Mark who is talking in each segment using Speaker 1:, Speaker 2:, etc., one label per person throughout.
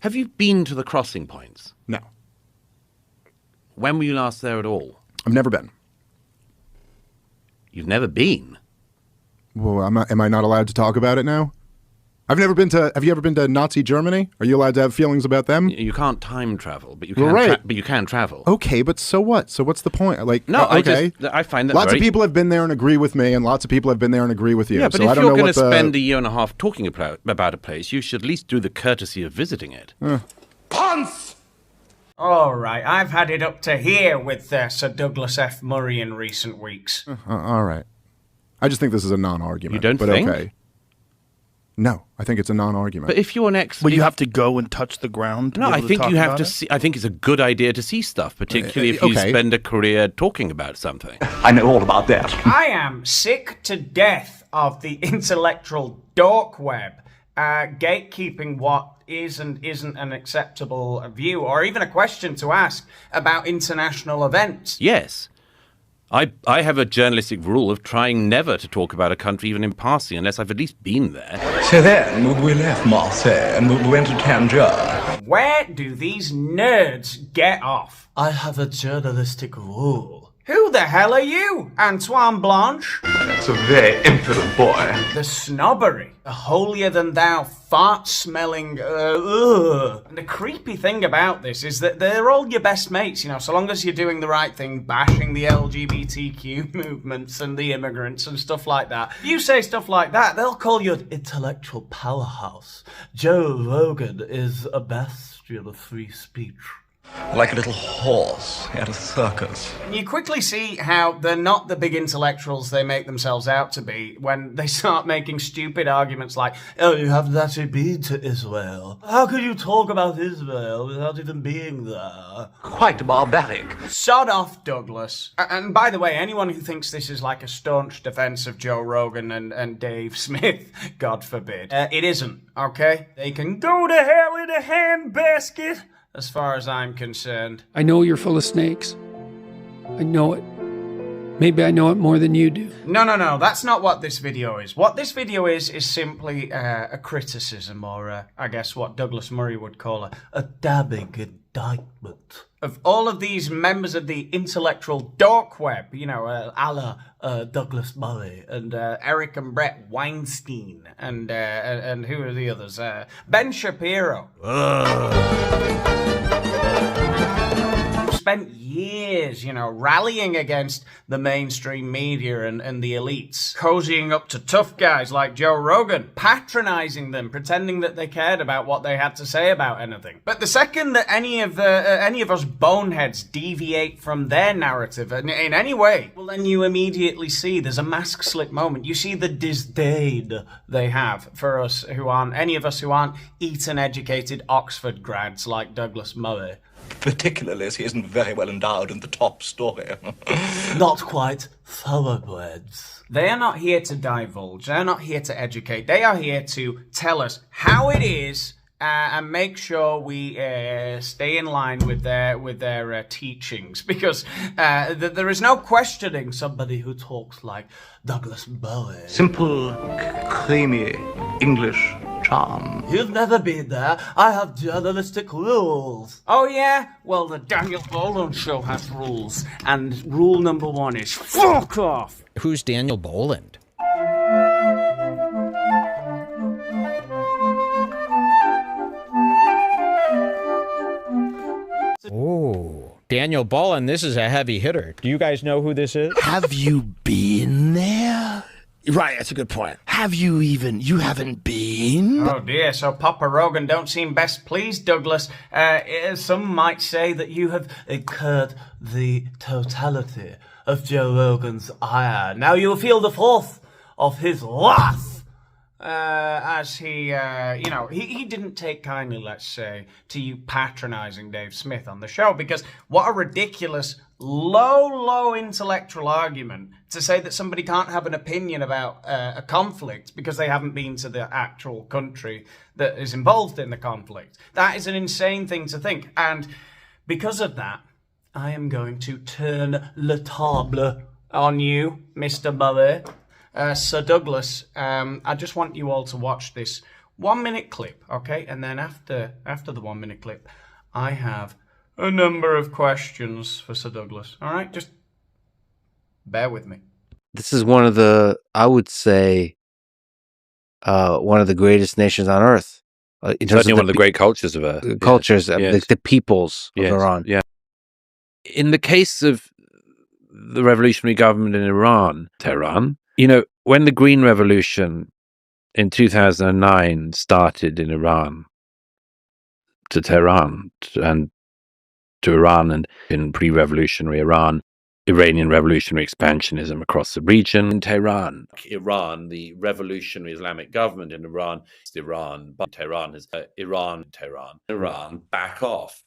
Speaker 1: Have you been to the crossing points?
Speaker 2: No.
Speaker 1: When were you last there at all?
Speaker 2: I've never been.
Speaker 1: You've never been?
Speaker 2: Well, am I not allowed to talk about it now? I've never been to. Have you ever been to Nazi Germany? Are you allowed to have feelings about them?
Speaker 1: You can't time travel, but you can.
Speaker 2: Right.
Speaker 1: But you can travel.
Speaker 2: Okay, but so what? So what's the point? Like,
Speaker 1: No,
Speaker 2: okay.
Speaker 1: I find that
Speaker 2: lots of people have been there and agree with me, and lots of people have been there and agree with you.
Speaker 1: Yeah, but
Speaker 2: so
Speaker 1: if
Speaker 2: I don't
Speaker 1: you're
Speaker 2: know
Speaker 1: going
Speaker 2: what
Speaker 1: to
Speaker 2: the...
Speaker 1: spend a year and a half talking about a place, you should at least do the courtesy of visiting it.
Speaker 3: Ponce!
Speaker 4: All right, I've had it up to here with Sir Douglas F. Murray in recent weeks.
Speaker 2: all right. I just think this is a non-argument.
Speaker 1: You don't
Speaker 2: but
Speaker 1: think?
Speaker 2: Okay. No, I think it's a non-argument.
Speaker 1: But if you're next,
Speaker 5: Well, you have to go and touch the ground.
Speaker 1: No, I think you have to see. I think it's a good idea to see stuff, particularly if you spend a career talking about something.
Speaker 3: I know all about that.
Speaker 4: I am sick to death of the intellectual dark web gatekeeping what is and isn't an acceptable view or even a question to ask about international events.
Speaker 1: Yes. I have a journalistic rule of trying never to talk about a country even in passing unless I've at least been there.
Speaker 3: So then we left Marseille and we went to Tangier.
Speaker 4: Where do these nerds get off?
Speaker 6: I have a journalistic rule.
Speaker 4: Who the hell are you, Antoine Blanche?
Speaker 3: That's a very impudent boy.
Speaker 4: The snobbery, a holier-than-thou, fart-smelling, And the creepy thing about this is that they're all your best mates, you know, so long as you're doing the right thing, bashing the LGBTQ movements and the immigrants and stuff like that. If you say stuff like that, they'll call you
Speaker 6: Intellectual powerhouse. Joe Rogan is a bastion of free speech.
Speaker 3: Like a little horse at a circus.
Speaker 4: You quickly see how they're not the big intellectuals they make themselves out to be when they start making stupid arguments like,
Speaker 6: oh, you haven't actually been to Israel. How could you talk about Israel without even being there?
Speaker 3: Quite barbaric.
Speaker 4: sod off, Douglas. And by the way, anyone who thinks this is like a staunch defense of Joe Rogan and Dave Smith, God forbid, it isn't, okay? They can go to hell in a handbasket. As far as I'm concerned.
Speaker 7: I know you're full of snakes. I know it. Maybe I know it more than you do.
Speaker 4: No, that's not what this video is. What this video is simply a criticism, or I guess what Douglas Murray would call
Speaker 6: a damning indictment.
Speaker 4: Of all of these members of the intellectual dark web, you know,
Speaker 6: a la Douglas Murray.
Speaker 4: and Eric and Brett Weinstein, and who are the others? Ben Shapiro. Spent years, you know, rallying against the mainstream media and the elites, cozying up to tough guys like Joe Rogan, patronizing them, pretending that they cared about what they had to say about anything. But the second that any of us boneheads deviate from their narrative in any way, well, then you immediately see there's a mask slip moment. You see the disdain they have for us any of us who aren't Eton-educated Oxford grads like Douglas Murray.
Speaker 3: Particularly as he isn't very well endowed in the top story.
Speaker 6: Not quite thoroughbreds.
Speaker 4: They are not here to divulge. They're not here to educate. They are here to tell us how it is and make sure we stay in line with their teachings. Because there is no questioning
Speaker 6: somebody who talks like Douglas Murray.
Speaker 3: Simple, creamy English charm.
Speaker 6: You've never been there. I have journalistic rules.
Speaker 4: Oh yeah? Well, the Daniel Boland show has rules. And rule number 1 is fuck off.
Speaker 8: Who's Daniel Boland? Oh, Daniel Boland, this is a heavy hitter. Do you guys know who this is?
Speaker 5: Have you been there? Right, that's a good point. You haven't been?
Speaker 4: Oh dear, so Papa Rogan don't seem best pleased, Douglas. Some might say that you have
Speaker 6: incurred the totality of Joe Rogan's ire. Now you'll feel the force of his wrath.
Speaker 4: As he didn't take kindly, let's say, to you patronizing Dave Smith on the show, because what a ridiculous, low intellectual argument to say that somebody can't have an opinion about a conflict because they haven't been to the actual country that is involved in the conflict. That is an insane thing to think, and because of that, I am going to turn le table on you, Mr. Murray. Sir Douglas, I just want you all to watch this 1 minute clip, okay? And then after the 1 minute clip, I have a number of questions for Sir Douglas. All right, just bear with me.
Speaker 9: This is one of the, I would say, one of the greatest nations on earth. In terms
Speaker 1: Certainly
Speaker 9: of
Speaker 1: one of the great cultures of Earth.
Speaker 9: cultures,
Speaker 1: Yes.
Speaker 9: the peoples of
Speaker 1: Yes.
Speaker 9: Iran.
Speaker 1: Yeah. In the case of the revolutionary government in Iran, Tehran, when the Green Revolution in 2009 started in Iran, to Tehran and to Iran, and in pre-revolutionary Iran, Iranian revolutionary expansionism across the region. In Tehran, Iran, the revolutionary Islamic government in Iran, Iran, but Tehran is Iran, back off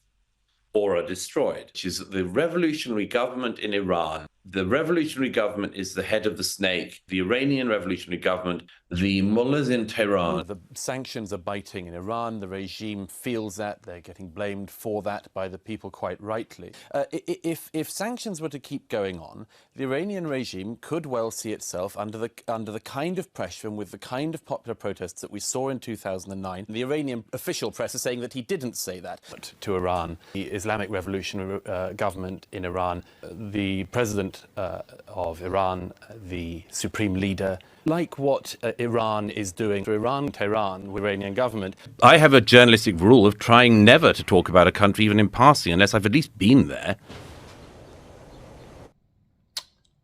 Speaker 1: or are destroyed, which is the revolutionary government in Iran. The revolutionary government is the head of the snake. The Iranian revolutionary government, the mullahs in Tehran. The sanctions are biting in Iran. The regime feels that. They're getting blamed for that by the people quite rightly. If sanctions were to keep going on, the Iranian regime could well see itself under the kind of pressure and with the kind of popular protests that we saw in 2009. The Iranian official press is saying that he didn't say that. But to Iran, the Islamic revolutionary government in Iran, the president of Iran, the supreme leader, like what Iran is doing for Iran, Tehran, with the Iranian government. I have a journalistic rule of trying never to talk about a country even in passing unless I've at least been there.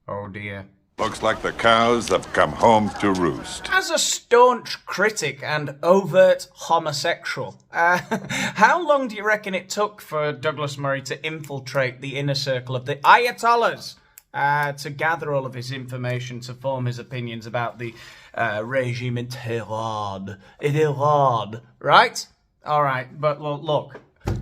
Speaker 4: Oh dear.
Speaker 10: Looks like the cows have come home to roost.
Speaker 4: As a staunch critic and overt homosexual, how long do you reckon it took for Douglas Murray to infiltrate the inner circle of the Ayatollahs? To gather all of his information to form his opinions about the regime in Tehran, right? All right, but look,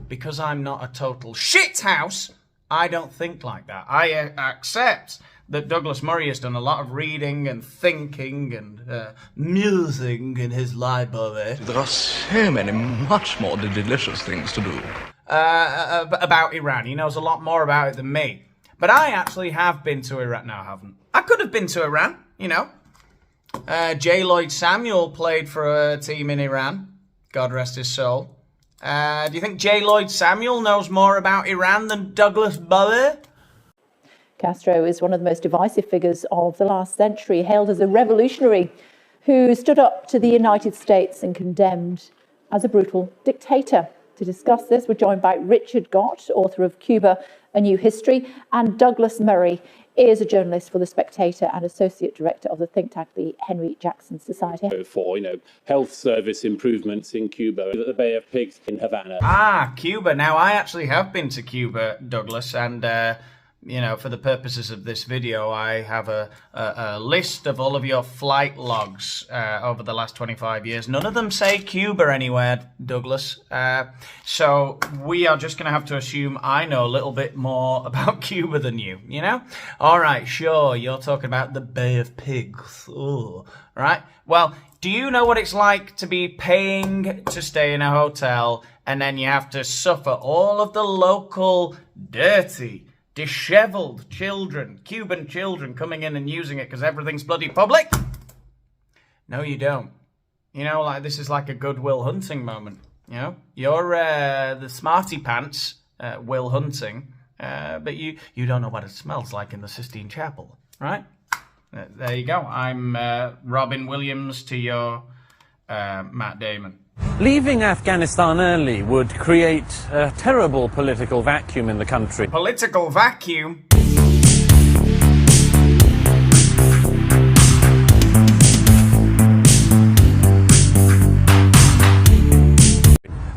Speaker 4: because I'm not a total shithouse, I don't think like that. I accept that Douglas Murray has done a lot of reading and thinking and musing in his library.
Speaker 3: There are so many much more delicious things to do.
Speaker 4: About Iran. He knows a lot more about it than me. But I actually have been to Iran. No, I haven't. I could have been to Iran, J. Lloyd Samuel played for a team in Iran. God rest his soul. Do you think J. Lloyd Samuel knows more about Iran than Douglas Murray?
Speaker 11: Castro is one of the most divisive figures of the last century, hailed as a revolutionary who stood up to the United States and condemned as a brutal dictator. To discuss this, we're joined by Richard Gott, author of Cuba, A New History, and Douglas Murray is a journalist for The Spectator and associate director of the think tank, the Henry Jackson Society.
Speaker 12: For, health service improvements in Cuba, the Bay of Pigs in Havana.
Speaker 4: Ah, Cuba. Now, I actually have been to Cuba, Douglas, and for the purposes of this video, I have a list of all of your flight logs over the last 25 years. None of them say Cuba anywhere, Douglas. So we are just going to have to assume I know a little bit more about Cuba than you, All right, sure, you're talking about the Bay of Pigs. Ooh, right? Well, do you know what it's like to be paying to stay in a hotel and then you have to suffer all of the local dirty, disheveled children, Cuban children, coming in and using it because everything's bloody public? No, you don't. This is like a Goodwill Hunting moment. You're the smarty pants, Will Hunting, but you don't know what it smells like in the Sistine Chapel, right? There you go. I'm Robin Williams to your Matt Damon.
Speaker 12: Leaving Afghanistan early would create a terrible political vacuum in the country.
Speaker 4: Political vacuum?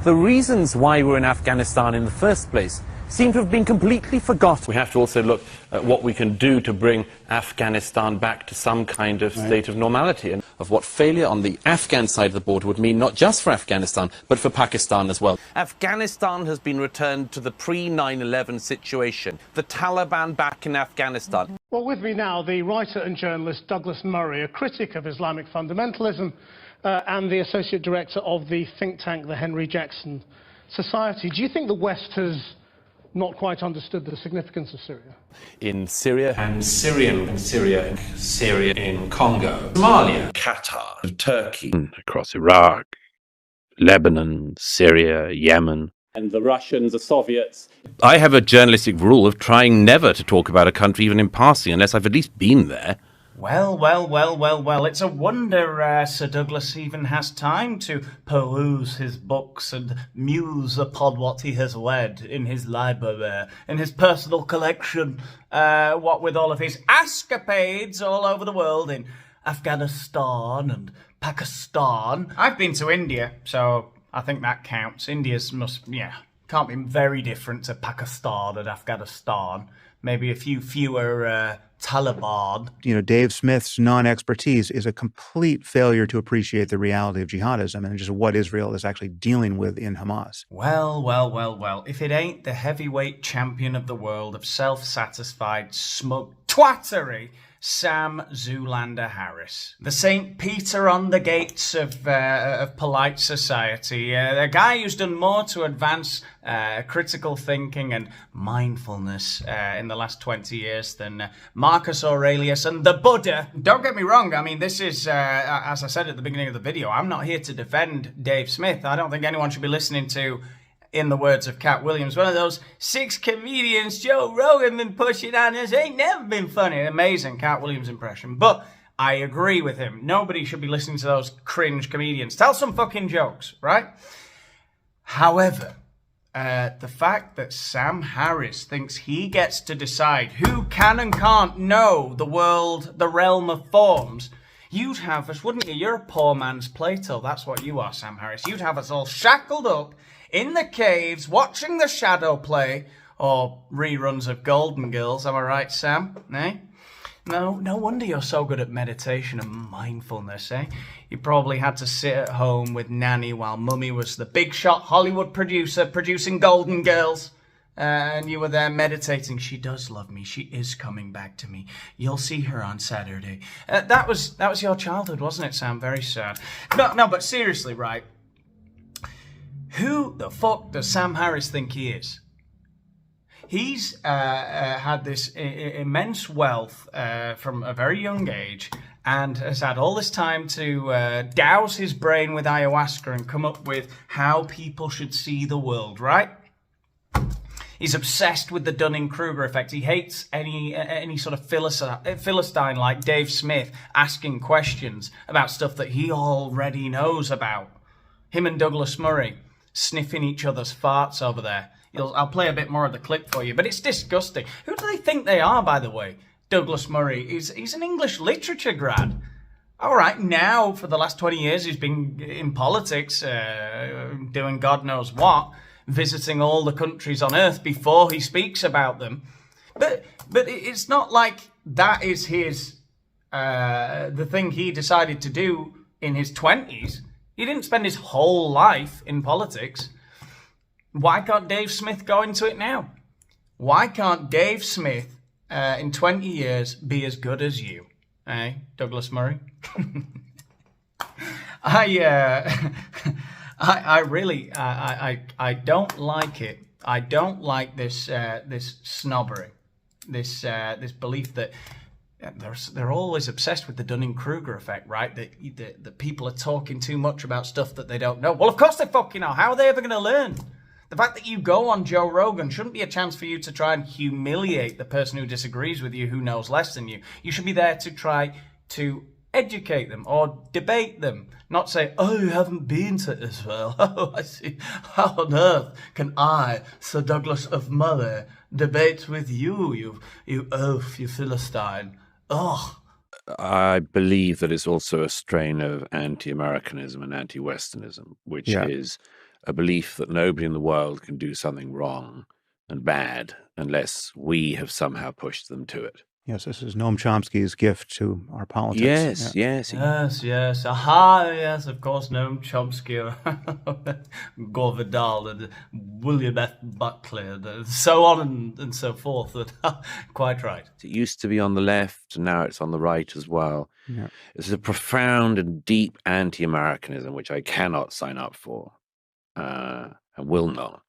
Speaker 12: The reasons why we're in Afghanistan in the first place seem to have been completely forgotten. We have to also look at what we can do to bring Afghanistan back to some kind of state of normality, and of what failure on the Afghan side of the border would mean, not just for Afghanistan, but for Pakistan as well. Afghanistan has been returned to the pre-9/11 situation. The Taliban back in Afghanistan.
Speaker 13: Well, with me now, the writer and journalist Douglas Murray, a critic of Islamic fundamentalism and the associate director of the think tank, the Henry Jackson Society. Do you think the West has not quite understood the significance of Syria?
Speaker 1: In Syria and Syria in Congo, Somalia, Qatar, Turkey, across Iraq, Lebanon, Syria, Yemen.
Speaker 12: And the Russians, the Soviets.
Speaker 1: I have a journalistic rule of trying never to talk about a country even in passing unless I've at least been there.
Speaker 4: Well, it's a wonder Sir Douglas even has time to peruse his books and muse upon what he has read in his library, in his personal collection, what with all of his escapades all over the world in Afghanistan and Pakistan. I've been to India, so I think that counts. India's can't be very different to Pakistan and Afghanistan. Maybe a few fewer Taliban.
Speaker 14: You know, Dave Smith's non-expertise is a complete failure to appreciate the reality of jihadism and just what Israel is actually dealing with in Hamas.
Speaker 4: Well. If it ain't the heavyweight champion of the world of self-satisfied, smug twattery, Sam Zoolander Harris. The St. Peter on the gates of polite society. A guy who's done more to advance critical thinking and mindfulness in the last 20 years than Marcus Aurelius and the Buddha. Don't get me wrong, I mean, this is, as I said at the beginning of the video, I'm not here to defend Dave Smith. I don't think anyone should be listening to, in the words of Cat Williams, one of those 6 comedians Joe Rogan been pushing on us ain't never been funny. Amazing Cat Williams impression. But I agree with him. Nobody should be listening to those cringe comedians. Tell some fucking jokes, right? However, the fact that Sam Harris thinks he gets to decide who can and can't know the world, the realm of forms, you'd have us, wouldn't you? You're a poor man's Plato. That's what you are, Sam Harris. You'd have us all shackled up in the caves, watching the shadow play, or reruns of Golden Girls. Am I right, Sam? Eh? No wonder you're so good at meditation and mindfulness, eh? You probably had to sit at home with Nanny while Mummy was the big shot Hollywood producer producing Golden Girls. And you were there meditating. She does love me. She is coming back to me. You'll see her on Saturday. That was your childhood, wasn't it, Sam? Very sad. No, but seriously, right? Who the fuck does Sam Harris think he is? He's had this immense wealth from a very young age and has had all this time to douse his brain with ayahuasca and come up with how people should see the world, right? He's obsessed with the Dunning-Kruger effect. He hates any sort of Philistine like Dave Smith asking questions about stuff that he already knows about. Him and Douglas Murray sniffing each other's farts over there. I'll play a bit more of the clip for you, but it's disgusting. Who do they think they are, by the way? Douglas Murray. He's an English literature grad. All right, now, for the last 20 years, he's been in politics, doing God knows what, visiting all the countries on earth before he speaks about them. But it's not like that is his, the thing he decided to do in his 20s. He didn't spend his whole life in politics. Why can't Dave Smith go into it now? Why can't Dave Smith, in 20 years, be as good as you? Eh, Douglas Murray? I really don't like it. I don't like this snobbery, this belief that they're always obsessed with the Dunning-Kruger effect, right? That people are talking too much about stuff that they don't know. Well, of course they fucking are. How are they ever going to learn? The fact that you go on Joe Rogan shouldn't be a chance for you to try and humiliate the person who disagrees with you, who knows less than you. You should be there to try to educate them or debate them, not say, oh, you haven't been to Israel. Oh, I see. How on earth can I, Sir Douglas of Murray, debate with you, you oaf, you Philistine? Ugh.
Speaker 1: I believe that it's also a strain of anti-Americanism and anti-Westernism, which is a belief that nobody in the world can do something wrong and bad unless we have somehow pushed them to it.
Speaker 14: Yes, this is Noam Chomsky's gift to our politics.
Speaker 1: Yes.
Speaker 4: Aha, yes, of course, Noam Chomsky, Gore Vidal, and William F. Buckley, and so on and so forth. Quite right.
Speaker 1: It used to be on the left, and now it's on the right as well.
Speaker 14: Yeah.
Speaker 1: It's a profound and deep anti-Americanism, which I cannot sign up for, and will not.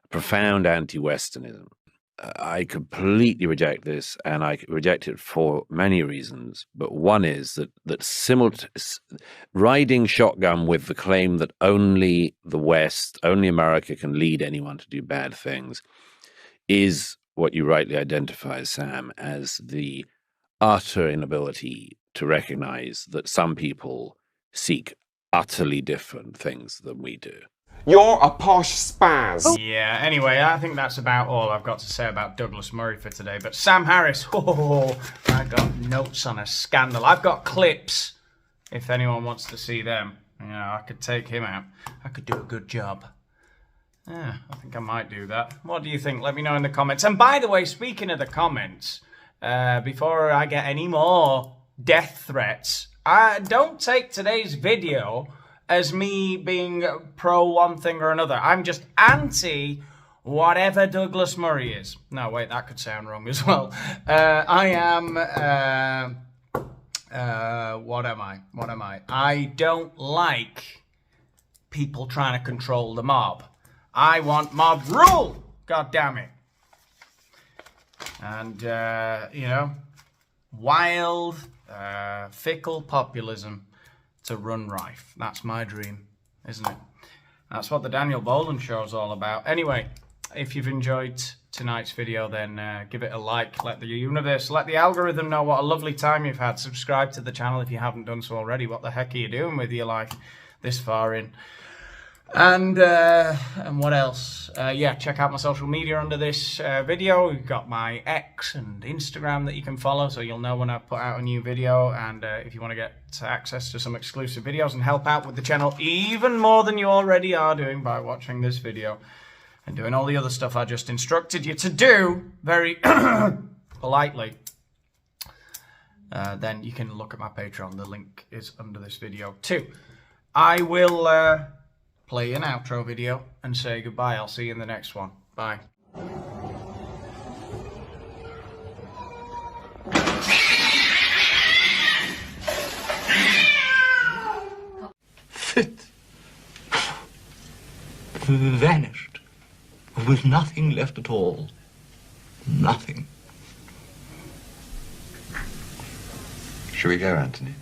Speaker 1: A profound anti-Westernism. I completely reject this, and I reject it for many reasons. But one is that riding shotgun with the claim that only the West, only America can lead anyone to do bad things is what you rightly identify, Sam, as the utter inability to recognize that some people seek utterly different things than we do.
Speaker 15: You're a posh spaz.
Speaker 4: Yeah, anyway, I think that's about all I've got to say about Douglas Murray for today. But Sam Harris, I got notes on a scandal. I've got clips, if anyone wants to see them. You know, I could take him out. I could do a good job. Yeah, I think I might do that. What do you think? Let me know in the comments. And by the way, speaking of the comments, before I get any more death threats, don't take today's video as me being pro one thing or another. I'm just anti whatever Douglas Murray is. No, wait, that could sound wrong as well. I am, what am I? I don't like people trying to control the mob. I want mob rule, god damn it. And, you know, wild, fickle populism to run rife. That's my dream, isn't it? That's what the Daniel Boland show is all about. Anyway, if you've enjoyed tonight's video, then give it a like. Let the universe, let the algorithm know what a lovely time you've had. Subscribe to the channel if you haven't done so already. What the heck are you doing with your life this far in? And what else? Yeah, check out my social media under this video. We've got my X and Instagram that you can follow, so you'll know when I put out a new video. And if you want to get access to some exclusive videos and help out with the channel even more than you already are doing by watching this video and doing all the other stuff I just instructed you to do very politely, then you can look at my Patreon. The link is under this video too. I will play an outro video and say goodbye. I'll see you in the next one. Bye.
Speaker 3: Fit. Vanished. With nothing left at all. Nothing.
Speaker 10: Shall we go, Anthony?